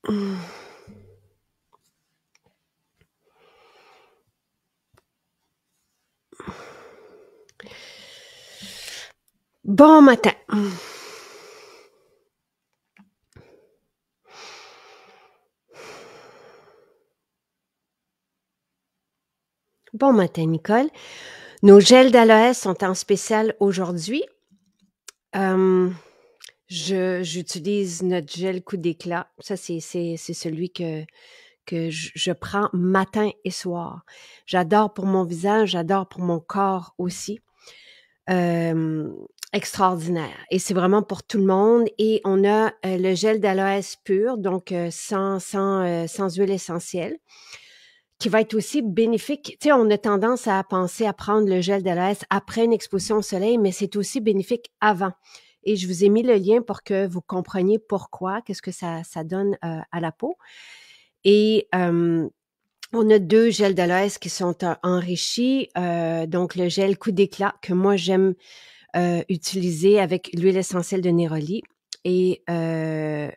Bon matin. Bon matin, Nicole. Nos gels d'aloès sont en spécial aujourd'hui. J'utilise notre gel coup d'éclat. Ça, c'est celui que je prends matin et soir. J'adore pour mon visage, j'adore pour mon corps aussi. Extraordinaire. Et c'est vraiment pour tout le monde. Et on a le gel d'aloès pur, donc sans huile essentielle, qui va être aussi bénéfique. Tu sais, on a tendance à penser à prendre le gel d'aloès après une exposition au soleil, mais c'est aussi bénéfique avant. Et je vous ai mis le lien pour que vous compreniez pourquoi, qu'est-ce que ça donne à la peau. Et on a 2 gels d'aloès qui sont enrichis. Donc, le gel coup d'éclat que moi, j'aime utiliser avec l'huile essentielle de Néroli. Et il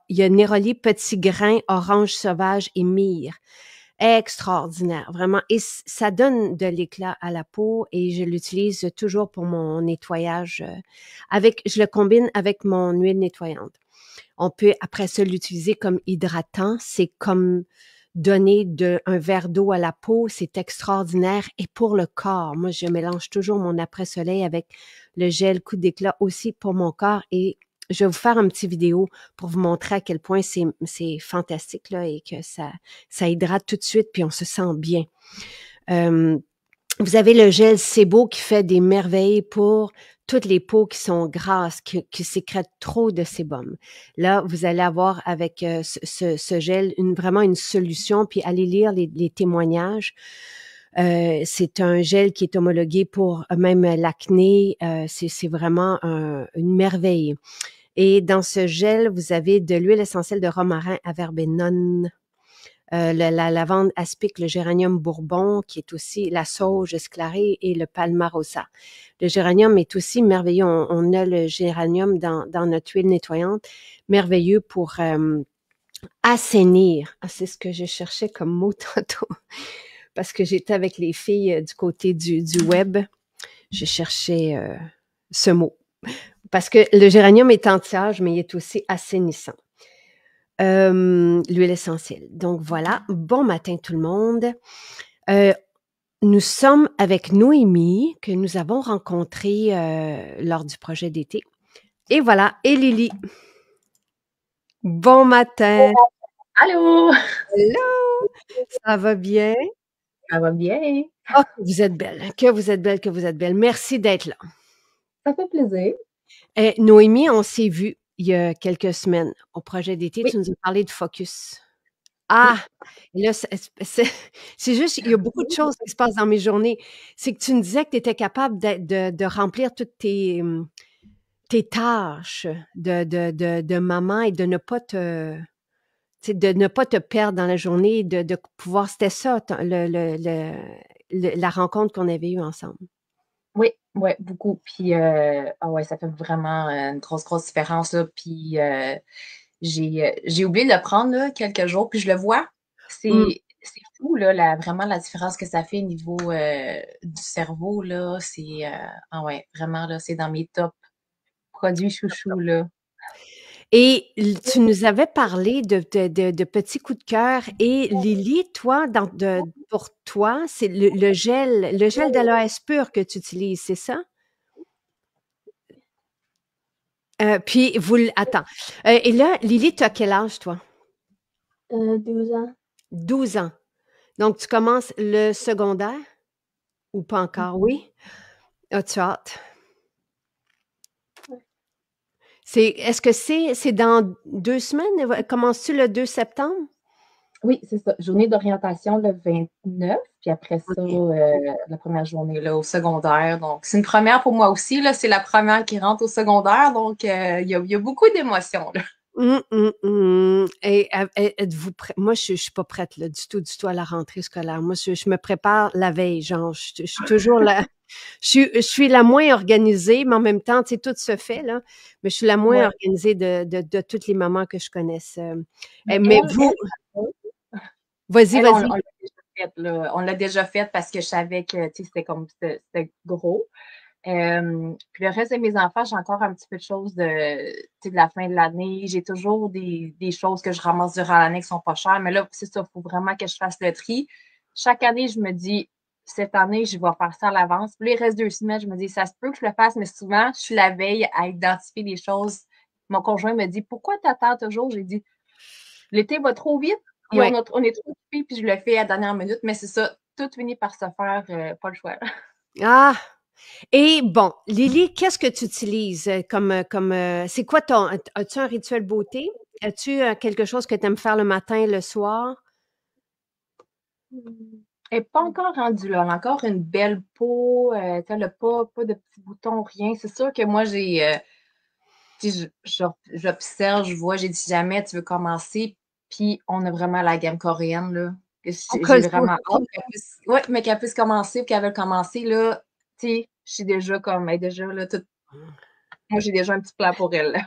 y a Néroli petit grain, orange sauvage et myrrhe. Extraordinaire, vraiment. Et ça donne de l'éclat à la peau et je l'utilise toujours pour mon nettoyage. Je le combine avec mon huile nettoyante. On peut après ça l'utiliser comme hydratant. C'est comme donner un verre d'eau à la peau. C'est extraordinaire. Et pour le corps, moi, je mélange toujours mon après-soleil avec le gel coup d'éclat aussi pour mon corps et je vais vous faire une petite vidéo pour vous montrer à quel point c'est fantastique là, et que ça hydrate tout de suite puis on se sent bien. Vous avez le gel Sebo qui fait des merveilles pour toutes les peaux qui sont grasses, qui sécrètent trop de sébum. Là, vous allez avoir avec ce gel vraiment une solution, puis allez lire les témoignages. C'est un gel qui est homologué pour même l'acné. C'est vraiment une merveille. Et dans ce gel, vous avez de l'huile essentielle de romarin à verbenone, la lavande aspic, le géranium bourbon, qui est aussi la sauge esclarée et le palmarosa. Le géranium est aussi merveilleux. On a le géranium dans notre huile nettoyante, merveilleux pour assainir. Ah, c'est ce que je cherchais comme mot tantôt, parce que j'étais avec les filles du côté du web. Je cherchais ce mot. Parce que le géranium est anti-âge, mais il est aussi assainissant. L'huile essentielle. Donc voilà, bon matin tout le monde. Nous sommes avec Noémie, que nous avons rencontrée lors du projet d'été. Et voilà, et Lily. Bon matin. Allô! Hello! Ça va bien? Ça va bien. Oh, que vous êtes belle, que vous êtes belle, que vous êtes belle. Merci d'être là. Ça fait plaisir. Noémie, on s'est vu il y a quelques semaines au projet d'été. Oui, Tu nous as parlé de focus. oui. Ah! Là, c'est juste, il y a beaucoup de choses qui se passent dans mes journées. C'est que tu me disais que tu étais capable de remplir toutes tes tâches de maman et de ne pas de ne pas te perdre dans la journée, de pouvoir, c'était ça, la rencontre qu'on avait eue ensemble. Oui, ouais, beaucoup. Puis, ah ouais, ça fait vraiment une grosse, grosse différence, là. Puis, j'ai oublié de le prendre, là, quelques jours, puis je le vois. Mmh. C'est fou, là, vraiment la différence que ça fait au niveau du cerveau, là. Ah ouais, vraiment, là, c'est dans mes top produits chouchous, là. Et tu nous avais parlé de petits coups de cœur et Lily, toi, pour toi, c'est le gel d'aloès pur que tu utilises, c'est ça? Puis attends, et là, Lily, tu as quel âge, toi? 12 ans. 12 ans. Donc, tu commences le secondaire ou pas encore? Oui? As-tu hâte? Ouais. Est-ce que c'est dans 2 semaines? Commences-tu le 2 septembre? Oui, c'est ça. Journée d'orientation le 29, puis après ça, OK. la première journée là, au secondaire. Donc, c'est une première pour moi aussi. Là, c'est la première qui rentre au secondaire. Donc, il y a beaucoup d'émotions, là. Et êtes-vous prêt? Moi, je suis pas prête là, du tout à la rentrée scolaire. Moi, je me prépare la veille, genre, je suis toujours là. Je suis la moins organisée, mais en même temps, tu sais, tout se fait, là. Mais je suis la moins Ouais. organisée de toutes les mamans que je connaisse. Mais Mais elle, vous, elle, vas-y, elle, on vas-y. l'a déjà fait, là. On l'a déjà fait parce que je savais que, tu sais, c'était gros. Puis le reste de mes enfants, j'ai encore un petit peu de choses tu sais, de la fin de l'année. J'ai toujours des choses que je ramasse durant l'année qui sont pas chères. Mais là, c'est ça, il faut vraiment que je fasse le tri. Chaque année, je me dis, cette année, je vais faire ça à l'avance. Puis là, il reste 2 semaines, je me dis, ça se peut que je le fasse, mais souvent, je suis la veille à identifier les choses. Mon conjoint me dit, pourquoi tu attends toujours? J'ai dit, l'été va trop vite et Ouais. on est trop occupés, puis je le fais à la dernière minute. Mais c'est ça, tout finit par se faire, pas le choix. Ah! Et bon, Lily, qu'est-ce que tu utilises c'est quoi as-tu un rituel beauté? As-tu quelque chose que tu aimes faire le matin, le soir? Elle n'est pas encore rendue là. Elle a encore une belle peau. Elle n'a pas de petits boutons, rien. C'est sûr que moi, tu sais, j'observe, je vois, j'ai dit jamais tu veux commencer. Puis on a vraiment la gamme coréenne, là. J'ai vraiment hâte ouais, mais qu'elle puisse commencer, puis qu'elle veut commencer, là. Tu sais, je suis déjà comme, elle est déjà là, toute. Moi, j'ai déjà un petit plan pour elle, là.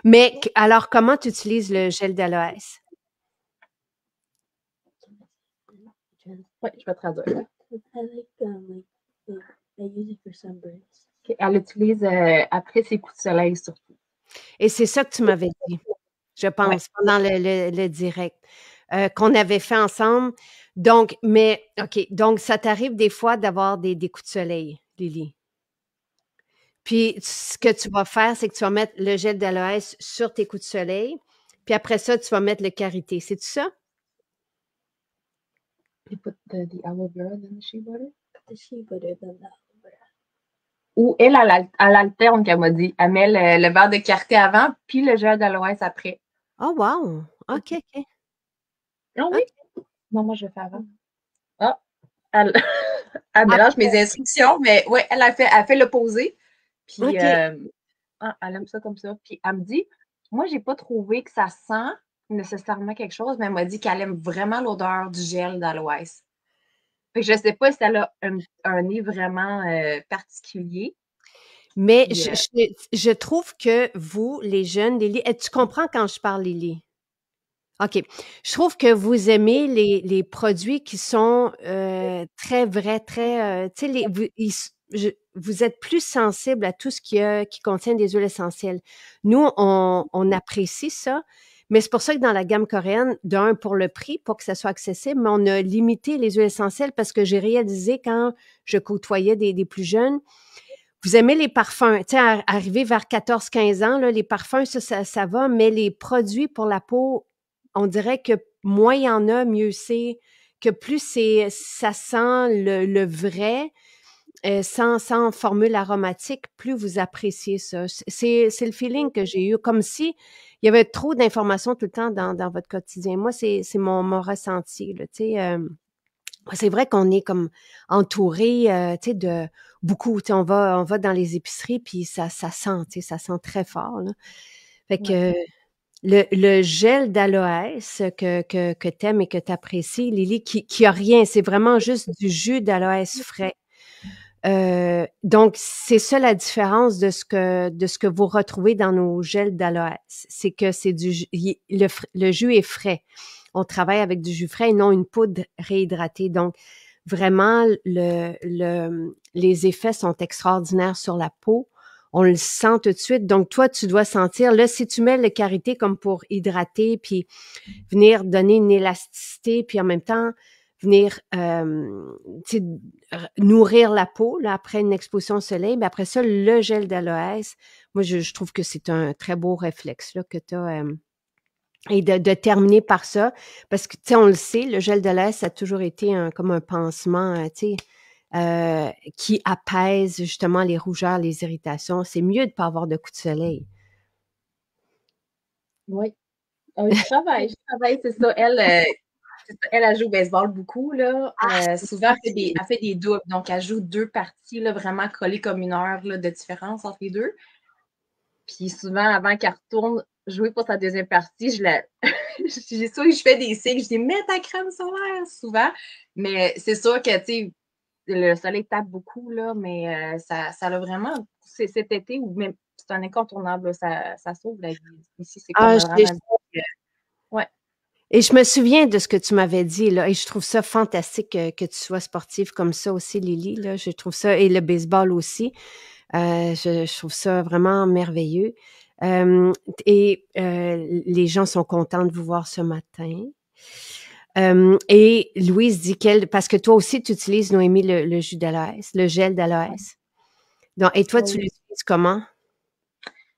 Mais alors, comment tu utilises le gel d'aloès? Oui, je vais traduire. I use it for sunburns. Elle l'utilise après ses coups de soleil, surtout. Et c'est ça que tu m'avais dit, je Ouais. pense, pendant le direct, qu'on avait fait ensemble. Donc, mais OK, donc ça t'arrive des fois d'avoir des coups de soleil, Lily? Puis ce que tu vas faire, c'est que tu vas mettre le gel d'aloès sur tes coups de soleil, puis après ça, tu vas mettre le karité. C'est-tu ça? You put the aloe vera then the shea butter? The shea butter, then the aloe vera. Ou elle alterne, qu'elle m'a dit. Elle met le verre de karité avant, puis le gel d'aloès après. Oh wow! OK, OK. Ah oui? OK. Non, moi, je le fais avant. Ah, elle, elle mélange mes instructions, mais ouais, elle fait l'opposé. Puis, OK. elle aime ça comme ça. Puis, elle me dit, moi, j'ai pas trouvé que ça sent nécessairement quelque chose, mais elle m'a dit qu'elle aime vraiment l'odeur du gel d'aloès. Fait que je sais pas si elle a un nez vraiment particulier. Mais Puis, je trouve que vous, les jeunes, Lily, tu comprends quand je parle, Lily? OK. Je trouve que vous aimez les produits qui sont très vrais, très, tu sais, vous êtes plus sensible à tout ce qui contient des huiles essentielles. Nous, on apprécie ça, mais c'est pour ça que dans la gamme coréenne, d'un, pour le prix, pour que ça soit accessible, mais on a limité les huiles essentielles parce que j'ai réalisé quand je côtoyais des plus jeunes, vous aimez les parfums. Tu sais, arrivé vers 14-15 ans, là, les parfums, ça va, mais les produits pour la peau, on dirait que moins il y en a, mieux c'est, que plus ça sent le vrai, sans formule aromatique, plus vous appréciez ça. C'est le feeling que j'ai eu, comme si il y avait trop d'informations tout le temps dans votre quotidien. Moi, c'est mon ressenti, là, tu sais. C'est vrai qu'on est comme entouré, tu sais, de beaucoup. Tu sais, on va dans les épiceries puis ça sent, tu sais, ça sent très fort, là. Fait que le gel d'aloès que tu aimes et que tu apprécies, Lily, qui a rien, c'est vraiment juste du jus d'aloès frais. Donc c'est ça la différence de ce que vous retrouvez dans nos gels d'aloès, c'est que c'est le jus est frais. On travaille avec du jus frais et non une poudre réhydratée. Donc vraiment les effets sont extraordinaires sur la peau. On le sent tout de suite. Donc toi tu dois sentir là si tu mets le karité comme pour hydrater puis venir donner une élasticité puis en même temps venir nourrir la peau là, après une exposition au soleil. Mais après ça, le gel d'aloès, moi, je trouve que c'est un très beau réflexe là, que tu as. Et de terminer par ça, parce que, tu sais, on le sait, le gel d'aloès, ça a toujours été comme un pansement, tu sais, qui apaise justement les rougeurs, les irritations. C'est mieux de ne pas avoir de coups de soleil. Oui. Je travaille, c'est ça. Elle joue au baseball beaucoup, là. Souvent, elle fait des doubles. Donc, elle joue 2 parties, là, vraiment collées comme 1 heure là, de différence entre les deux. Puis souvent, avant qu'elle retourne jouer pour sa deuxième partie, je fais des signes, je dis « Mets ta crème solaire » souvent. Mais c'est sûr que, tu sais, le soleil tape beaucoup, là, mais ça a vraiment, c'est cet été, ou même, c'est un incontournable, là, ça sauve la vie. Ici, c'est comme Ah, vraiment, ouais. et je me souviens de ce que tu m'avais dit, là, et je trouve ça fantastique que tu sois sportive comme ça aussi, Lily, là. Je trouve ça, et le baseball aussi. Je trouve ça vraiment merveilleux. Les gens sont contents de vous voir ce matin. Et Louise dit parce que toi aussi, tu utilises, Noémie, le jus d'aloès, le gel d'aloès. Donc, et toi, tu Oui. l'utilises comment?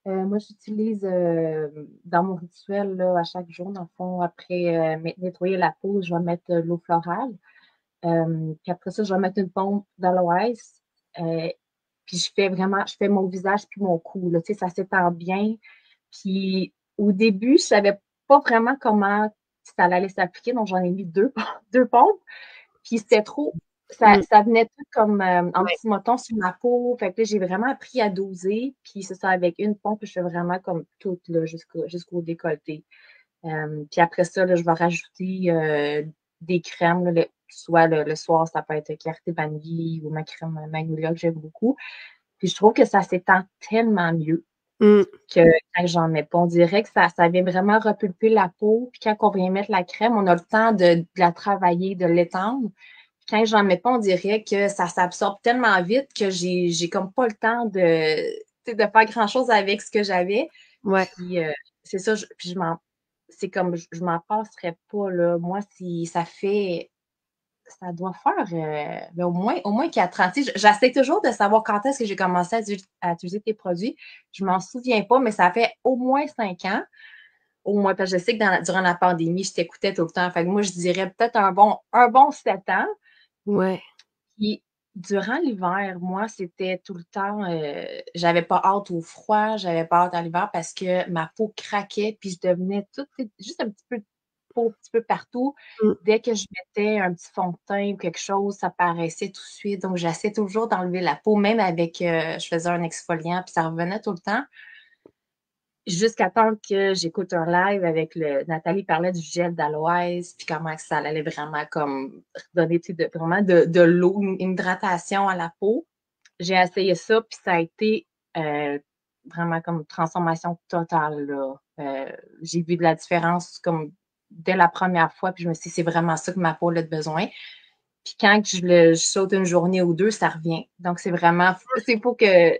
Moi, j'utilise dans mon rituel, là, à chaque jour, dans le fond, après nettoyer la peau, je vais mettre de l'eau florale. Puis après ça, je vais mettre une pompe d'aloès. Puis je fais mon visage puis mon cou, là, tu sais, ça s'étend bien. Puis au début, je savais pas vraiment comment ça allait s'appliquer, donc j'en ai mis deux pompes. Puis c'était trop, ça venait tout comme en Ouais. petits motons sur ma peau. Fait que là, j'ai vraiment appris à doser. Puis c'est ça, avec une pompe, je fais vraiment comme toute, là, jusqu'au décolleté. Puis après ça, là, je vais rajouter des crèmes, là, soit le soir, ça peut être Clarté Vanille ou ma crème Magnolia que j'aime beaucoup. Puis je trouve que ça s'étend tellement mieux que quand j'en mets pas. On dirait que ça vient vraiment repulper la peau. Puis quand on vient mettre la crème, on a le temps de la travailler, de l'étendre. Puis quand j'en mets pas, on dirait que ça s'absorbe tellement vite que j'ai comme pas le temps de faire grand-chose avec ce que j'avais. Ouais. Puis c'est ça, puis c'est comme je m'en passerais pas, là. Moi, si ça fait, ça doit faire ben, au moins 4 ans. Tu sais, j'essaie toujours de savoir quand est-ce que j'ai commencé à utiliser tes produits. Je m'en souviens pas, mais ça fait au moins 5 ans. Au moins, parce que je sais que durant la pandémie, je t'écoutais tout le temps. Fait que moi, je dirais peut-être un bon 7 ans. Ouais. Puis, durant l'hiver, moi, c'était tout le temps, j'avais pas hâte au froid, j'avais pas hâte à l'hiver parce que ma peau craquait, puis je devenais toute, juste un petit peu de peau, un petit peu partout. Dès que je mettais un petit fond de teint ou quelque chose, ça paraissait tout de suite. Donc, j'essaie toujours d'enlever la peau, même avec, je faisais un exfoliant, puis ça revenait tout le temps. Jusqu'à temps que j'écoute un live avec Nathalie parlait du gel d'aloès, puis comment ça allait vraiment comme donner vraiment de l'eau, une hydratation à la peau. J'ai essayé ça, puis ça a été vraiment comme transformation totale, là. J'ai vu de la différence comme dès la première fois, puis je me suis dit, c'est vraiment ça que ma peau a besoin. Puis quand je saute une journée ou deux, ça revient. Donc, c'est pour que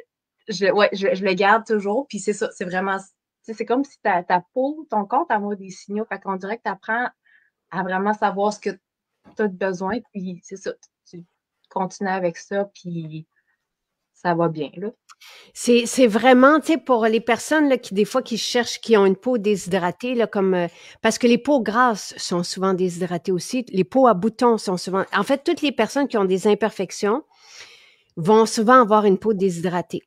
je le garde toujours. Puis c'est ça, c'est vraiment, c'est comme si ta peau, ton corps t'envoie des signaux. Fait qu'on dirait que tu apprends à vraiment savoir ce que tu as besoin. Puis c'est ça, tu continues avec ça, puis ça va bien, là. C'est vraiment, tu sais, pour les personnes là, qui des fois qui cherchent, qui ont une peau déshydratée, là, comme parce que les peaux grasses sont souvent déshydratées aussi, les peaux à boutons sont souvent. En fait, toutes les personnes qui ont des imperfections vont souvent avoir une peau déshydratée.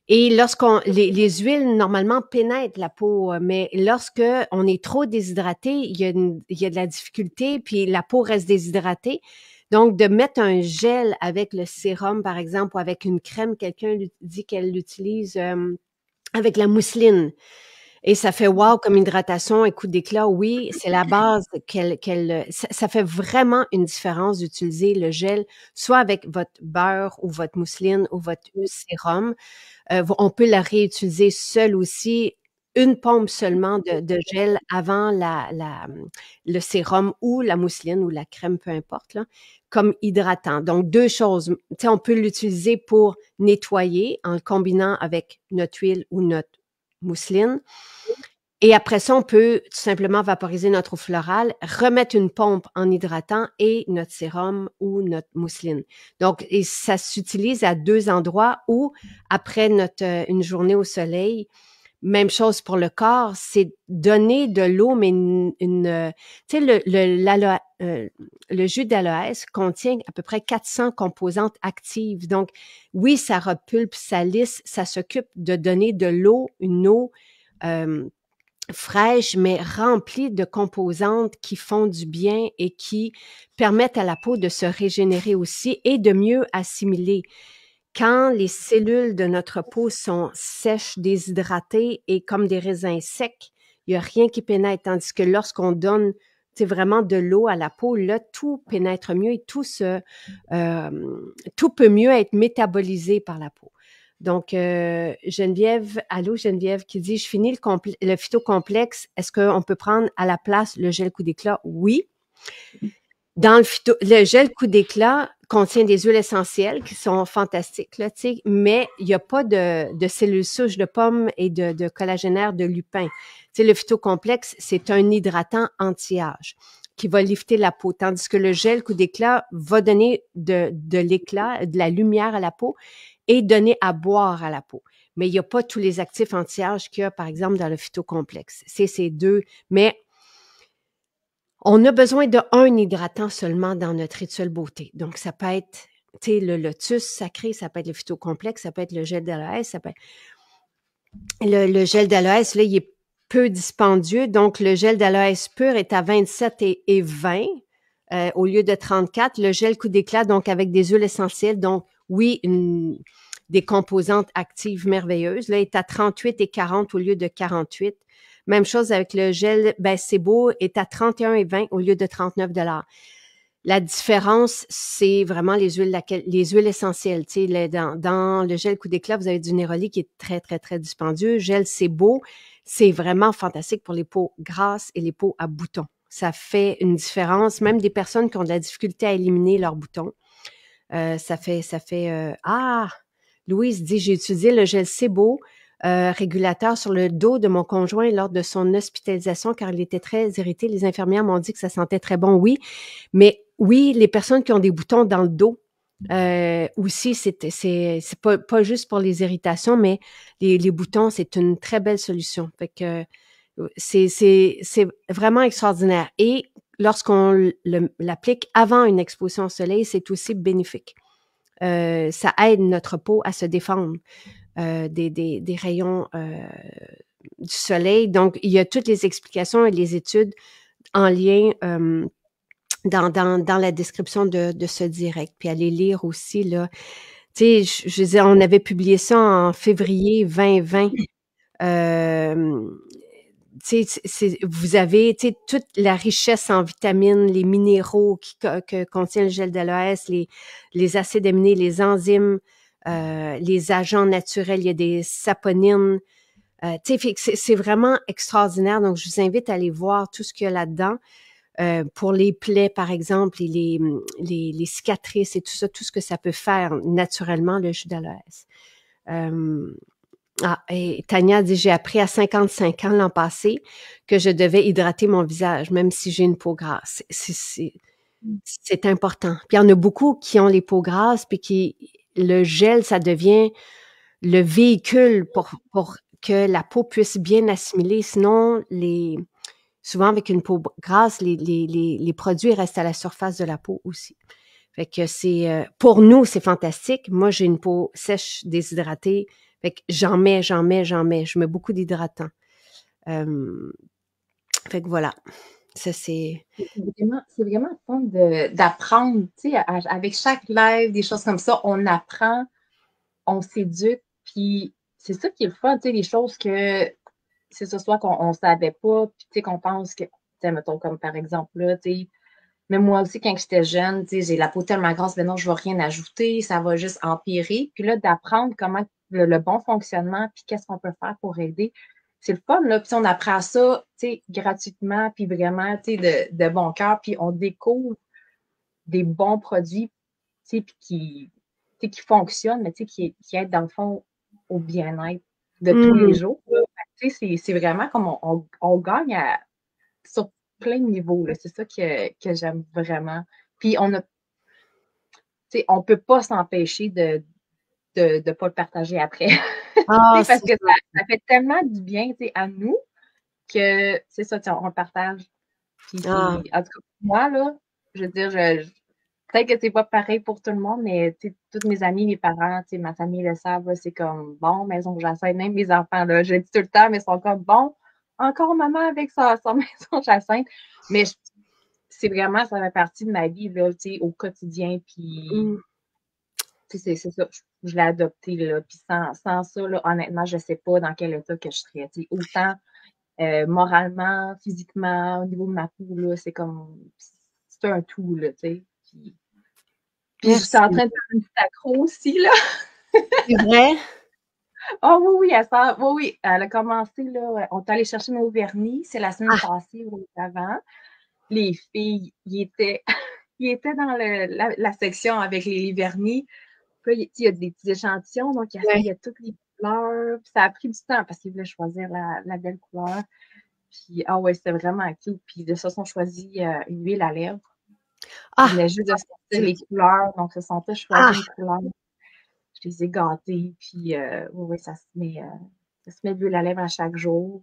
Et les huiles normalement pénètrent la peau, mais lorsque on est trop déshydraté, il y a de la difficulté, puis la peau reste déshydratée. Donc, de mettre un gel avec le sérum, par exemple, ou avec une crème, quelqu'un dit qu'elle l'utilise avec la mousseline. Et ça fait wow comme hydratation et coup d'éclat. Oui, c'est la base ça fait vraiment une différence d'utiliser le gel, soit avec votre beurre ou votre mousseline ou votre sérum. On peut la réutiliser seule aussi, une pompe seulement de gel avant le sérum ou la mousseline ou la crème, peu importe, là, comme hydratant. Donc, deux choses. Tu sais, on peut l'utiliser pour nettoyer en le combinant avec notre huile ou notre mousseline. Et après ça, on peut tout simplement vaporiser notre eau florale, remettre une pompe en hydratant et notre sérum ou notre mousseline. Donc, et ça s'utilise à deux endroits ou après une journée au soleil. Même chose pour le corps, c'est donner de l'eau, mais tu sais, le jus d'aloès contient à peu près 400 composantes actives. Donc, oui, ça repulpe, ça lisse, ça s'occupe de donner de l'eau, une eau fraîche, mais remplie de composantes qui font du bien et qui permettent à la peau de se régénérer aussi et de mieux assimiler. Quand les cellules de notre peau sont sèches, déshydratées et comme des raisins secs, il n'y a rien qui pénètre, tandis que lorsqu'on donne c'est vraiment de l'eau à la peau, là, tout pénètre mieux et tout peut mieux être métabolisé par la peau. Donc, Geneviève, allô Geneviève, qui dit, je finis le phytocomplexe, est-ce qu'on peut prendre à la place le gel coup d'éclat? Oui. Dans le gel coup d'éclat contient des huiles essentielles qui sont fantastiques, là, tu sais, mais il n'y a pas de cellules souches de pommes et de collagénaire de lupin. Tu sais, le phytocomplexe, c'est un hydratant anti-âge qui va lifter la peau, tandis que le gel coup d'éclat va donner de l'éclat, de la lumière à la peau et donner à boire à la peau. Mais il n'y a pas tous les actifs anti-âge qu'il y a, par exemple, dans le phytocomplexe. C'est ces deux, mais on a besoin d'un hydratant seulement dans notre rituel beauté. Donc, ça peut être, tu sais, le lotus sacré, ça peut être le phytocomplexe, ça peut être le gel d'aloès, ça peut être... Le gel d'aloès, là, il est peu dispendieux. Donc, le gel d'aloès pur est à 27 et 20 au lieu de 34. Le gel coup d'éclat, donc avec des huiles essentielles, donc oui, des composantes actives merveilleuses, là, est à 38 et 40 au lieu de 48. Même chose avec le gel Sebo est à 31 et 20 au lieu de 39 $. La différence, c'est vraiment les huiles essentielles. Tu sais, dans le gel coup d'éclat, vous avez du néroli qui est très, très, très dispendieux. Gel Sebo, c'est vraiment fantastique pour les peaux grasses et les peaux à boutons. Ça fait une différence. Même des personnes qui ont de la difficulté à éliminer leurs boutons. Louise dit, j'ai utilisé le gel Sebo régulateur sur le dos de mon conjoint lors de son hospitalisation car il était très irrité. Les infirmières m'ont dit que ça sentait très bon, oui. Mais oui, les personnes qui ont des boutons dans le dos, aussi, c'est pas juste pour les irritations, mais les boutons, c'est une très belle solution. Fait que c'est vraiment extraordinaire. Et lorsqu'on l'applique avant une exposition au soleil, c'est aussi bénéfique. Ça aide notre peau à se défendre des rayons du soleil. Donc, il y a toutes les explications et les études en lien dans la description de ce direct. Puis allez lire aussi, là. Tu sais, je disais, on avait publié ça en février 2020. Vous avez toute la richesse en vitamines, les minéraux que contient le gel d'aloès, les acides aminés, les enzymes, les agents naturels, il y a des saponines. C'est vraiment extraordinaire. Donc, je vous invite à aller voir tout ce qu'il y a là-dedans. Pour les plaies, par exemple, et les cicatrices et tout ça, tout ce que ça peut faire naturellement, le jus d'aloès. Et Tania dit, j'ai appris à 55 ans l'an passé que je devais hydrater mon visage, même si j'ai une peau grasse. C'est important. Puis il y en a beaucoup qui ont les peaux grasses, puis le gel, ça devient le véhicule pour que la peau puisse bien assimiler. Sinon, souvent avec une peau grasse, les produits restent à la surface de la peau aussi. Fait que pour nous, c'est fantastique. Moi, j'ai une peau sèche, déshydratée. Fait que j'en mets. Je mets beaucoup d'hydratants. Fait que voilà. Ça, c'est vraiment fun d'apprendre, tu sais, avec chaque live, des choses comme ça, on apprend, on s'éduque, puis c'est ça qui est le fun, tu sais, les choses que c'est ce soit qu'on ne savait pas, puis tu sais, qu'on pense que, tu sais, mettons, comme par exemple là, tu sais, mais moi aussi, quand j'étais jeune, tu sais, j'ai la peau tellement grasse, mais non, je ne vais rien ajouter, ça va juste empirer. Puis là, d'apprendre comment le bon fonctionnement, puis qu'est-ce qu'on peut faire pour aider, c'est le fun, là. Puis on apprend ça, tu sais, gratuitement, puis vraiment, tu sais, de bon cœur, puis on découvre des bons produits, tu sais, puis qui fonctionnent, mais tu sais, qui aident dans le fond au bien-être de tous les jours. Là. Tu sais, c'est vraiment comme on gagne sur plein de niveaux. Là. C'est ça que j'aime vraiment. Puis on peut pas s'empêcher de pas le partager après. Parce que ça fait tellement du bien à nous que c'est ça, on le partage. Puis en tout cas, pour moi, là, je veux dire, peut-être que c'est pas pareil pour tout le monde, mais toutes mes amies, mes parents, ma famille le savent, c'est comme bon, maison Jacinthe, même mes enfants, là, je le dis tout le temps, mais ils sont comme bon, encore maman avec sa maison Jacinthe. Mais c'est vraiment, ça fait partie de ma vie, là, au quotidien, puis c'est ça, je l'ai adopté, là, puis sans ça, là, honnêtement, je sais pas dans quel état que je serais, autant moralement, physiquement, au niveau de ma peau, là, c'est un tout, là, tu sais. Puis je suis en Merci. train de faire une petite accro aussi, là. C'est vrai? Ah oui, oui, elle a commencé, là, on est allé chercher nos vernis, c'est la semaine Ah, passée ou avant. Les filles, ils étaient dans la section avec les vernis. Puis là, il y a des petits échantillons, donc il ouais. y a toutes les couleurs. Puis ça a pris du temps parce qu'ils voulaient choisir la belle couleur. Puis, ah ouais, c'était vraiment cute. Puis de ça, on choisi une huile à lèvres. Ils Ah, venaient juste de sortir les couleurs, donc se sentait ah, choisir une couleur. Je les ai gâtés, puis oui, ça se met de l'huile à lèvres à chaque jour.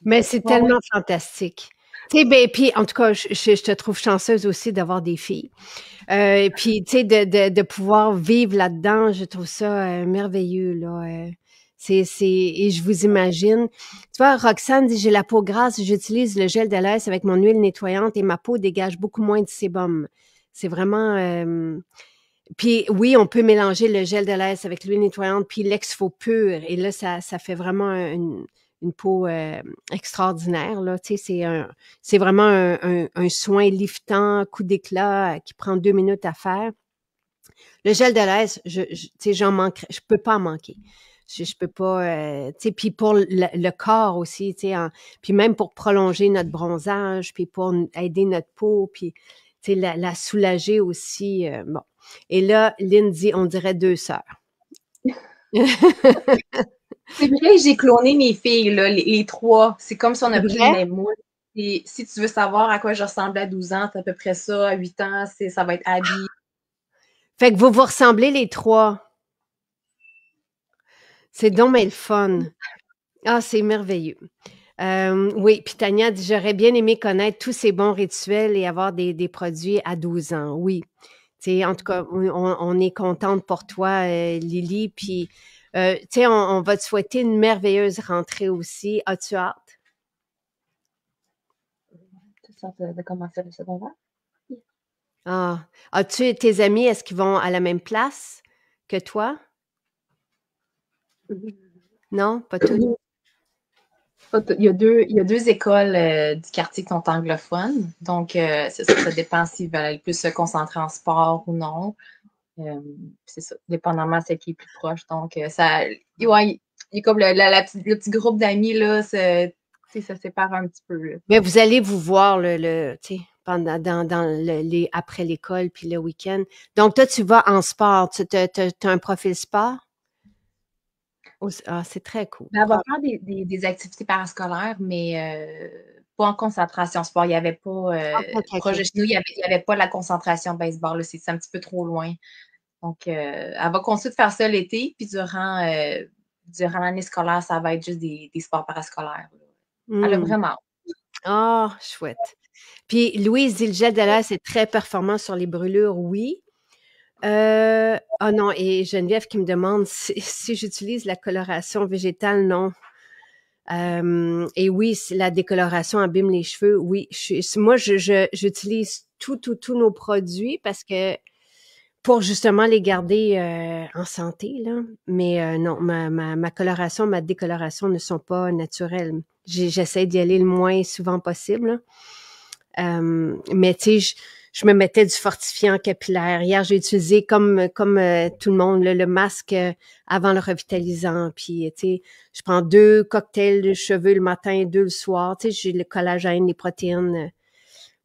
mais c'est Ouais, ouais. tellement fantastique. Tu sais, ben, puis en tout cas, je te trouve chanceuse aussi d'avoir des filles. Et puis, tu sais, de pouvoir vivre là-dedans, je trouve ça merveilleux, là. Et je vous imagine. Tu vois, Roxane dit, j'ai la peau grasse, j'utilise le gel de l'aise avec mon huile nettoyante et ma peau dégage beaucoup moins de sébum. C'est vraiment... puis oui, on peut mélanger le gel de l'aise avec l'huile nettoyante puis l'exfo pur. Et là, ça fait vraiment une peau extraordinaire, là. Tu sais, c'est vraiment un soin liftant, coup d'éclat qui prend 2 minutes à faire. Le gel de l'aise, tu sais, j'en manquerais, je peux pas en manquer. Je peux pas, tu sais, puis pour le corps aussi, tu sais, puis même pour prolonger notre bronzage, puis pour aider notre peau, puis tu sais, la soulager aussi. Bon. Et là, Lynn dit, on dirait 2 sœurs. C'est vrai, j'ai cloné mes filles, là, les 3. C'est comme si on a C'est pris le vrai? même moule. Et si tu veux savoir à quoi je ressemblais à 12 ans, c'est à peu près ça. À 8 ans, ça va être Abby. Fait que vous vous ressemblez les 3. C'est donc bien le fun. Ah, c'est merveilleux. Oui, puis Tania dit, j'aurais bien aimé connaître tous ces bons rituels et avoir des produits à 12 ans. Oui. Tu sais, en tout cas, on est contente pour toi, Lily. Puis, tu sais, on va te souhaiter une merveilleuse rentrée aussi. As-tu hâte? Tu sens de commencer le secondaire? Ah, as-tu tes amis, est-ce qu'ils vont à la même place que toi? Non, pas tous. Il y a deux écoles du quartier qui sont anglophones. Donc, c'est ça dépend s'ils veulent aller plus se concentrer en sport ou non. C'est ça, dépendamment de ce qui est plus proche. Donc, ouais, il y a comme le petit groupe d'amis, là, ça sépare un petit peu, là. Mais vous allez vous voir tu sais, pendant après l'école puis le week-end. Donc, toi, tu vas en sport. Tu as un profil sport? Ah, c'est très cool. Elle va faire des activités parascolaires, mais pas en concentration sport. Il n'y avait pas, OK, proche de OK. chez nous, il y avait pas la concentration baseball, là. C'est un petit peu trop loin. Donc, elle va continuer de faire ça l'été, puis durant l'année scolaire, ça va être juste des sports parascolaires, là. Elle a Mmh. vraiment hâte. Ah, chouette. Puis Louise dit le gel de l'air, c'est très performant sur les brûlures, oui. Ah non, et Geneviève qui me demande si j'utilise la coloration végétale, non. Et oui, si la décoloration abîme les cheveux, oui. Moi, j'utilise tous nos produits parce que pour justement les garder en santé, là. Mais non, ma coloration, ma décoloration ne sont pas naturelles. J'essaie d'y aller le moins souvent possible, là. Mais tu sais, je me mettais du fortifiant capillaire. Hier, j'ai utilisé comme tout le monde le masque avant le revitalisant. Puis tu sais, je prends 2 cocktails de cheveux le matin, 2 le soir. Tu sais, j'ai le collagène, les protéines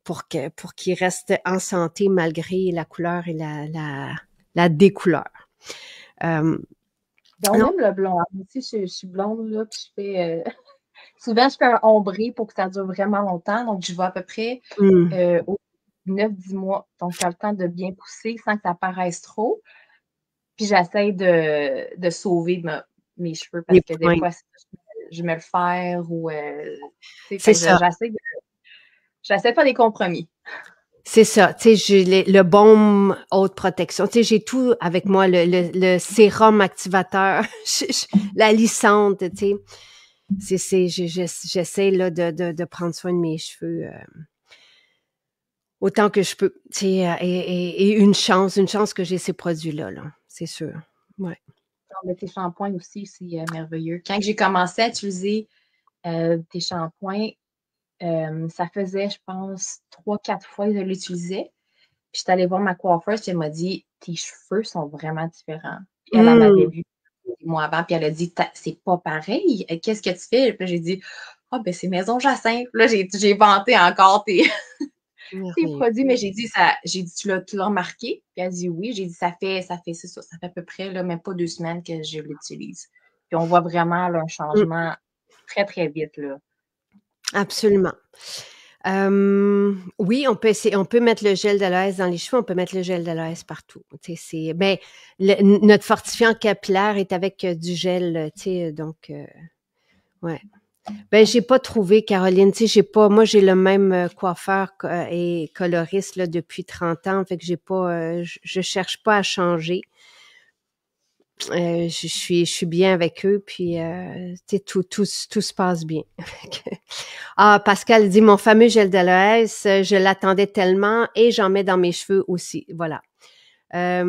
pour qu'il reste en santé malgré la couleur et la découleur. Donc, Non. même le blond. Moi aussi, je suis blonde, là, puis je fais. Souvent, je fais un ombré pour que ça dure vraiment longtemps. Donc, je vais à peu près aux 9-10 mois. Donc, tu as le temps de bien pousser sans que ça paraisse trop. Puis, j'essaie de sauver mes cheveux parce Les que des pointes. fois, je me le faire ou. C'est ça. J'essaie de faire des compromis. C'est ça. Tu sais, j'ai le baume haute protection. Tu sais, j'ai tout avec moi, le sérum activateur, la lissante, tu sais. J'essaie là de prendre soin de mes cheveux autant que je peux. Tu sais, et une chance que j'ai ces produits-là, là. C'est sûr. Ouais. Tes shampoings aussi, c'est merveilleux. Quand j'ai commencé à utiliser des shampoings. Ça faisait, je pense, 3-4 fois que je l'utilisais. Puis j'étais allée voir ma coiffeuse, puis elle m'a dit: «Tes cheveux sont vraiment différents». Puis elle m'avait vu des mois avant, puis elle a dit: C'est pas pareil, qu'est-ce que tu fais? Puis j'ai dit: Ah, ben c'est Maison Jacinthe. Là, j'ai vanté encore tes produits, mais j'ai dit, tu l'as remarqué? Puis elle dit oui. J'ai dit, c'est ça, ça fait à peu près là, même pas 2 semaines que je l'utilise. Puis on voit vraiment là, un changement très, très vite, là. Absolument. Oui, on peut mettre le gel d'aloès dans les cheveux, on peut mettre le gel d'aloès partout. Tu sais, notre fortifiant capillaire est avec du gel, tu sais, donc ouais. Ben, j'ai pas trouvé, Caroline, tu sais, moi, j'ai le même coiffeur et coloriste là depuis 30 ans, fait que j'ai pas, je cherche pas à changer. Je suis bien avec eux, puis tu sais, tout se passe bien. Ah, Pascal dit, mon fameux gel d'aloès, je l'attendais tellement et j'en mets dans mes cheveux aussi. Voilà. Ah!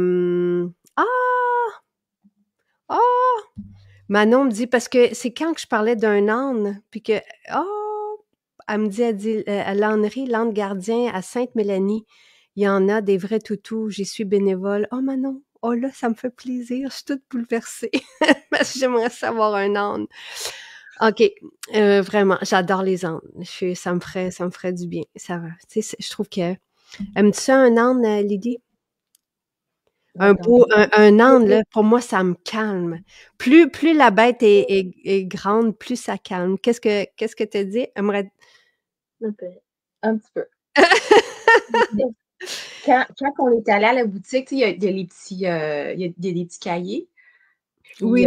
Manon me dit, parce que c'est quand que je parlais d'un âne, puis que, elle dit, à l'ânerie, l'âne gardien à Sainte-Mélanie, il y en a des vrais toutous, j'y suis bénévole. Oh Manon, oh là, ça me fait plaisir, je suis toute bouleversée, parce que j'aimerais savoir un âne. OK, vraiment, j'adore les ânes. Ça me ferait du bien. Ça va. Tu sais, je trouve que... Aimes-tu ça, un âne, Lydie? Un âne, là, pour moi, ça me calme. Plus la bête est grande, plus ça calme. Qu'est-ce que tu dis? Aimerais... Un petit peu. Quand on est allé à la boutique, il y a des petits cahiers. Puis, Oui.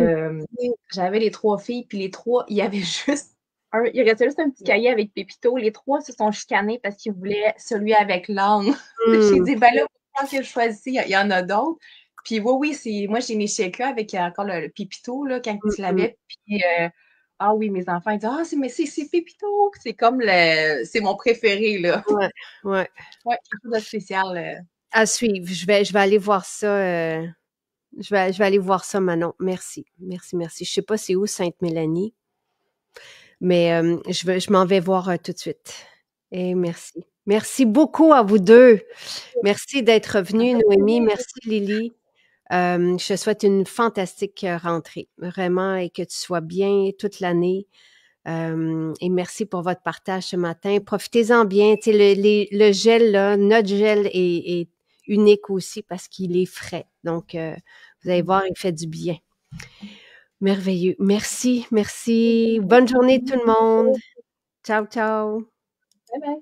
j'avais les 3 filles, puis les 3, il restait juste un petit cahier avec Pépito. Les 3 se sont chicanés parce qu'ils voulaient celui avec l'âne. J'ai dit, ben là, pourquoi que je choisis? Il y en a d'autres. Puis oui, moi, j'ai mes shakers avec encore le Pépito, là, quand tu l'avais. Puis, ah oui, mes enfants, ils disent, mais c'est Pépito. C'est comme c'est mon préféré, là. Ouais. Ouais, quelque chose de spécial. À suivre. Je vais aller voir ça. Je vais aller voir ça, Manon. Merci. Je sais pas c'est où Sainte-Mélanie, mais je m'en vais voir tout de suite. Et merci. Merci beaucoup à vous deux. Merci d'être venus, Noémie. Merci, Lily. Je te souhaite une fantastique rentrée, vraiment, et que tu sois bien toute l'année. Et merci pour votre partage ce matin. Profitez-en bien. Tu sais, le gel, là, notre gel est unique aussi parce qu'il est frais. Donc, vous allez voir, il fait du bien. Merveilleux. Merci. Bonne journée tout le monde. Ciao, ciao. Bye bye.